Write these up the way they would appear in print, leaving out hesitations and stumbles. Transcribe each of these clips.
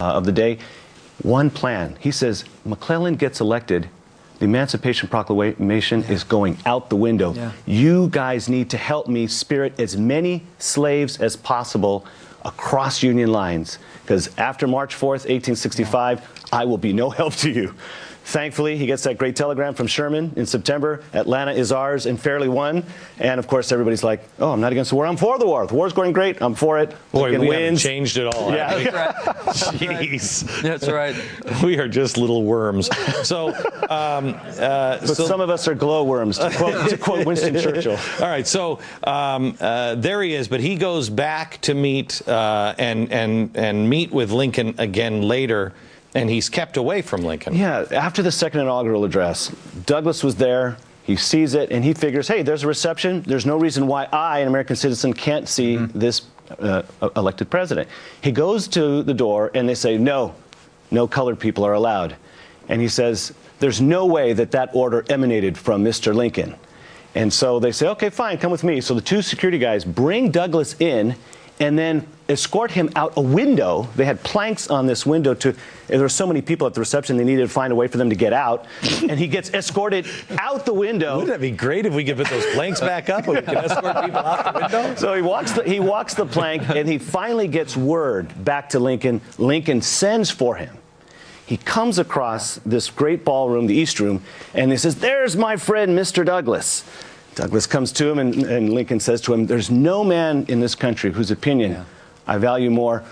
of the day. One plan. He says, McClellan gets elected, the Emancipation Proclamation is going out the window. You guys need to help me spirit as many slaves as possible across Union lines, because after March 4th, 1865, I will be no help to you. Thankfully, he gets that great telegram from Sherman in September. Atlanta is ours and fairly won. And of course, everybody's like, oh, I'm not against the war. I'm for the war. The war's going great. I'm for it. Boy, we haven't wins. changed it all. Yeah. Jeez. That's right. We are just little worms. So, but some of us are glowworms, to quote Winston Churchill. All right. So there he is. But he goes back to meet and meet with Lincoln again later. And he's kept away from Lincoln. Yeah, after the second inaugural address, Douglas was there, he sees it, and he figures, hey, there's a reception, there's no reason why I, an American citizen, can't see this elected president. He goes to the door, and they say, no colored people are allowed. And he says, there's no way that that order emanated from Mr. Lincoln. And so they say, okay, fine, come with me. So the two security guys bring Douglas in, and then escort him out a window. They had planks on this window there were so many people at the reception, they needed to find a way for them to get out. And he gets escorted out the window. Wouldn't that be great if we could put those planks back up and we could escort people out the window? So he walks the plank, and he finally gets word back to Lincoln. Lincoln sends for him. He comes across this great ballroom, the East Room, and he says, there's my friend, Mr. Douglas. Douglas comes to him, and Lincoln says to him, there's no man in this country whose opinion I value more.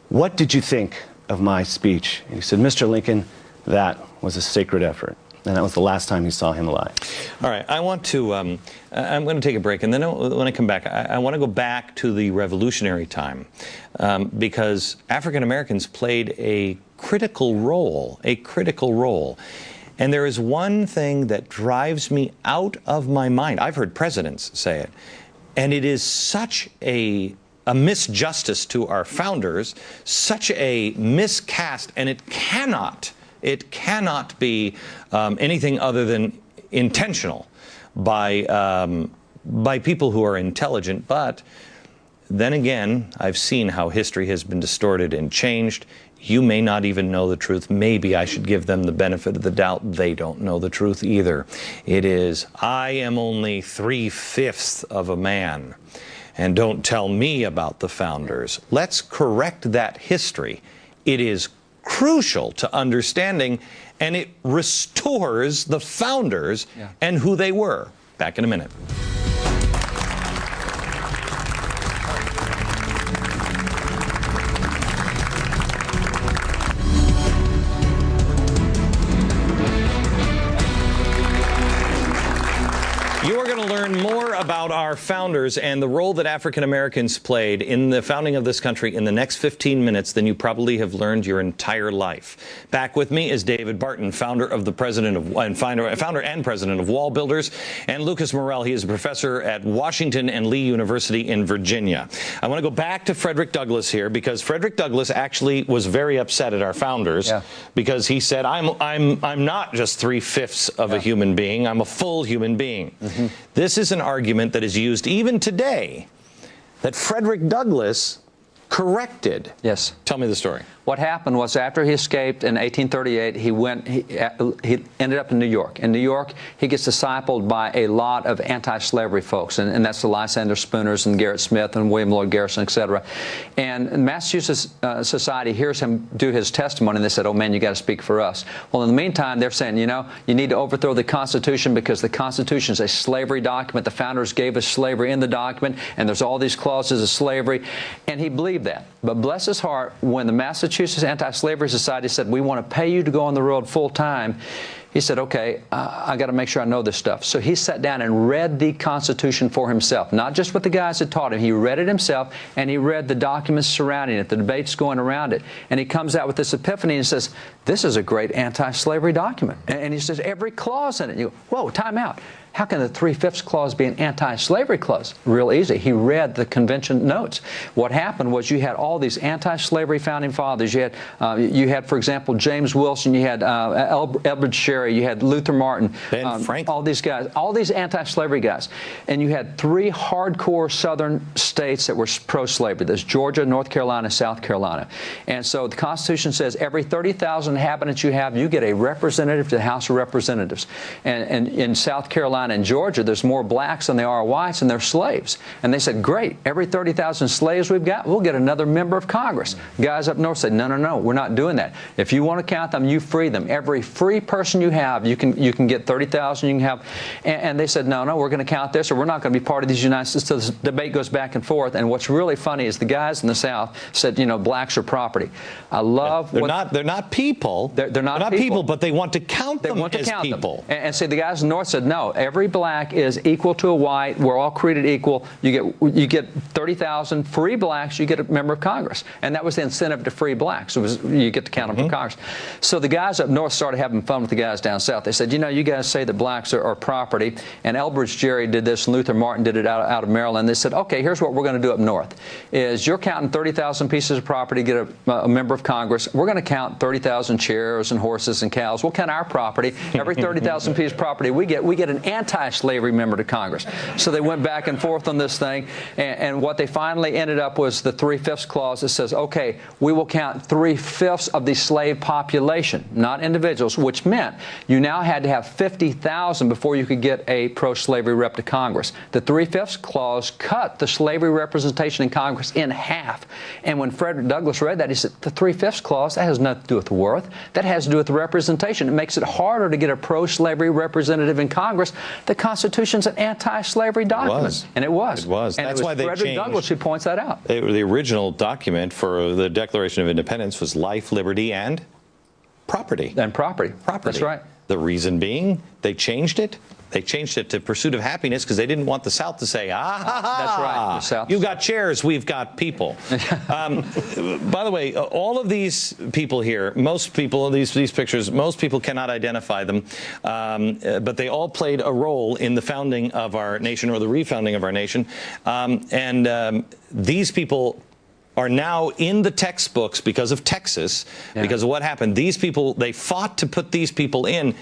What did you think of my speech? And he said, Mr. Lincoln, that was a sacred effort. And that was the last time he saw him alive. All right, I want to, I'm going to take a break, and then when I come back, I want to go back to the Revolutionary time, because African Americans played a critical role, And there is one thing that drives me out of my mind. I've heard presidents say it, and it is such a misjustice to our founders, such a miscast, and it cannot be anything other than intentional by people who are intelligent. But then again, I've seen how history has been distorted and changed. You may not even know the truth. Maybe I should give them the benefit of the doubt. They don't know the truth either. It is, I am only 3/5 of a man. And don't tell me about the founders. Let's correct that history. It is crucial to understanding, and it restores the founders and who they were. Back in a minute. More about our founders and the role that African Americans played in the founding of this country in the next 15 minutes than you probably have learned your entire life. Back with me is David Barton, founder and president of Wall Builders, and Lucas Morell. He is a professor at Washington and Lee University in Virginia. I want to go back to Frederick Douglass here, because Frederick Douglass actually was very upset at our founders because he said, I'm not just 3/5 of a human being. I'm a full human being. This is an argument that is used even today that Frederick Douglass corrected. Yes. Tell me the story. What happened was, after he escaped in 1838, he ended up in New York. In New York, he gets discipled by a lot of anti-slavery folks, and that's the Lysander Spooners and Gerrit Smith and William Lloyd Garrison, etc. And Massachusetts Society hears him do his testimony, and they said, oh man, you got to speak for us. Well, in the meantime, they're saying, you know, you need to overthrow the Constitution, because the Constitution is a slavery document. The founders gave us slavery in the document, and there's all these clauses of slavery. And he believed that. But bless his heart, when the Massachusetts Anti-Slavery Society said, we want to pay you to go on the road full time, he said, okay, I got to make sure I know this stuff. So he sat down and read the Constitution for himself, not just what the guys had taught him. He read it himself, and he read the documents surrounding it, the debates going around it. And he comes out with this epiphany and says, this is a great anti-slavery document. And he says, every clause in it. You go, whoa, time out. how can the 3/5 clause be an anti-slavery clause? Real easy. He read the convention notes. What happened was you had all these anti-slavery founding fathers. You had, for example, James Wilson. You had Elbridge Sherry. You had Luther Martin. Ben Franklin. All these guys, all these anti-slavery guys. And you had 3 hardcore Southern states that were pro-slavery. There's Georgia, North Carolina, South Carolina. And so the Constitution says every 30,000 inhabitants you get a representative to the House of Representatives. And in South Carolina and Georgia, there's more blacks than there are whites, and they're slaves. And they said, great, every 30,000 slaves we've got, we'll get another member of Congress. Guys up north said, no, we're not doing that. If you want to count them, you free them. Every free person you have, you can get 30,000. You can have, and they said, no, we're going to count this, or we're not going to be part of these United States. So this debate goes back and forth. And what's really funny is the guys in the South said, blacks are property. I love they're not people. They're not people, but they want to count them as people. And see, the guys in the North said, no, every black is equal to a white. We're all created equal. You get 30,000 free blacks. You get a member of Congress, and that was the incentive to free blacks. It was you get to count them for Congress. So the guys up north started having fun with the guys down south. They said, you guys say that blacks are property, and Elbridge Gerry did this, and Luther Martin did it out of Maryland. They said, okay, here's what we're going to do up north: is you're counting 30,000 pieces of property to get a member of Congress. We're going to count 30,000 chairs and horses and cows. We'll count our property. Every 30,000 pieces of property we get an anti-slavery member to Congress. So they went back and forth on this thing, and what they finally ended up was the 3/5 clause that says, okay, we will count 3/5 of the slave population, not individuals, which meant you now had to have 50,000 before you could get a pro-slavery rep to Congress. The 3/5 clause cut the slavery representation in Congress in half. And when Frederick Douglass read that, he said, the 3/5 clause, that has nothing to do with the worth. That has to do with the representation. It makes it harder to get a pro-slavery representative in Congress. The Constitution's an anti-slavery document. And it was. It was. And That's it was why they Frederick changed. Douglass who points that out. The original document for the Declaration of Independence was life, liberty, and property. And property. That's right. The reason being, they changed it. They changed it to pursuit of happiness because they didn't want the South to say, That's right. The South. You've got chairs, we've got people. By the way, all of these people here, most people, these pictures, most people cannot identify them, but they all played a role in the founding of our nation, or the refounding of our nation. These people are now in the textbooks because of Texas, because of what happened. These people, they fought to put these people in.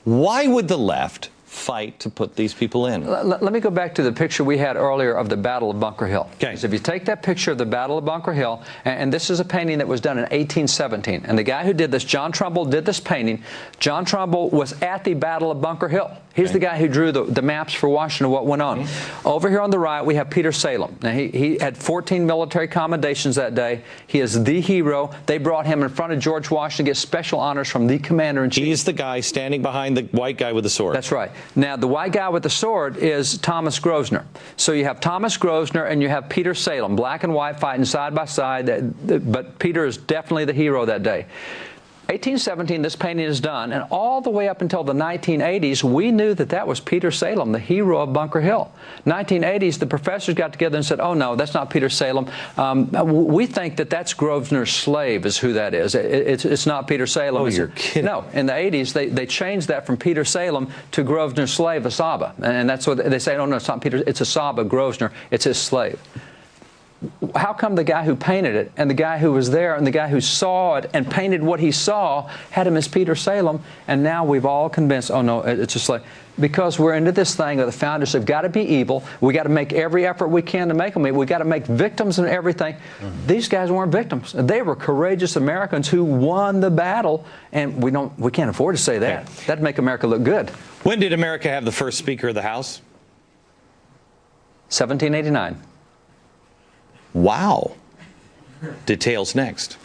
Why would the left fight to put these people in? Let me go back to the picture we had earlier of the Battle of Bunker Hill. Okay. So if you take that picture of the Battle of Bunker Hill, and this is a painting that was done in 1817, and the guy who did this, John Trumbull, did this painting. John Trumbull was at the Battle of Bunker Hill. He's the guy who drew the maps for Washington, what went on. Over here on the right, we have Peter Salem. Now, he had 14 military commendations that day. He is the hero. They brought him in front of George Washington to get special honors from the commander-in-chief. He's the guy standing behind the white guy with the sword. That's right. Now, the white guy with the sword is Thomas Grosvenor. So you have Thomas Grosvenor and you have Peter Salem, black and white, fighting side by side. But Peter is definitely the hero that day. 1817, this painting is done, and all the way up until the 1980s, we knew that was Peter Salem, the hero of Bunker Hill. 1980s, the professors got together and said, oh, no, that's not Peter Salem. We think that's Grosvenor's slave is who that is. It's not Peter Salem. Oh, you're kidding. No, in the 80s, they changed that from Peter Salem to Grosvenor's slave, Asaba. And that's what they say, oh, no, it's not Peter, it's Asaba Grosvenor, it's his slave. How come the guy who painted it and the guy who was there and the guy who saw it and painted what he saw had him as Peter Salem, and now we've all convinced, oh, no, it's just like, because we're into this thing of the founders have got to be evil. We got to make every effort we can to make them evil. We got to make victims and everything. These guys weren't victims. They were courageous Americans who won the battle, and we can't afford to say that. That'd make America look good. When did America have the first Speaker of the House? 1789. Wow. Details next.